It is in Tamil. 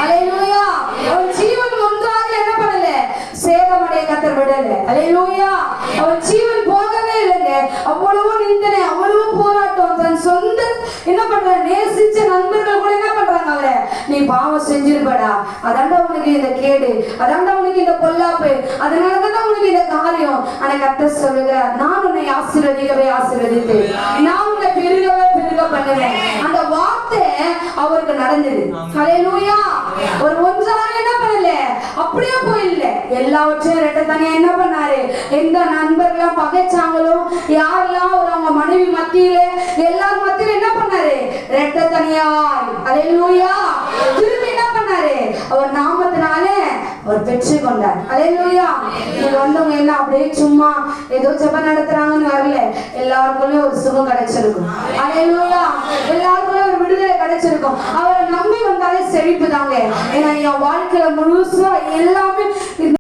அல்லேலூயா. அவன் ஜீவன் ஒன்றாக என்ன பண்ணல, சேதமடைய கர்த்தர் விடல. அல்லேலூயா. அவன் ஜீவன் போகவே இல்லைங்க. அவ்வளவு நிந்தனை, அவ்வளவு போராட்டம். தன் சொந்த என்ன பண்ற நேசிச்ச நண்பர்கள் கூட என்ன பண்றாங்க, அவரை நீ பாவம் செஞ்சிருப்படா, அதாண்டா உனக்கு இந்த கேடு, அதாண்டா உனக்கு இந்த பொல்லாப்பு, அதனாலதான் உனக்கு இந்த காரியம். ஆனா கர்த்தர் சொல்லுகிறார், நான் உன்னை ஆசீர்வதிக்கவே ஆசீர்வதித்து நான் உன்னை பெருகவே பெருக பண்ணுவேன். அந்த வார்த்தை அவருக்கு நடந்தது. அல்லேலூயா. ஒரு ஒன்றாக என்ன பண்ணல, அப்படியே போயில்ல, எல்லாவற்றையும் ரெட்ட தனியா என்ன பண்ணாரு. எந்த நண்பர்கள்லாம் பகைச்சாங்களோ, யாரெல்லாம் ஒரு அவங்க மனைவி மத்தியில எல்லாரும் மத்தியில என்ன பண்ணாரு, ரெட்ட தனியாய். அல்லேலூயா. திரும்பி என்ன பண்ணாரு, அவர் நாமத்தினால அவர் பெற்று கொண்டார். அல்லேலூயா. நீங்க வந்தவங்க என்ன அப்படியே சும்மா ஏதோ ஜெபம் நடத்துறாங்கன்னு வரல, எல்லாருக்குள்ளே ஒரு சுகம் கிடைச்சிருக்கும். அல்லேலூயா. எல்லாருக்குள்ளே ஒரு விடுதலை கிடைச்சிருக்கும். அவரை நம்பி வந்தாலே செழிப்பு தாங்க. ஏன்னா என் வாழ்க்கையில முழுசா எல்லாமே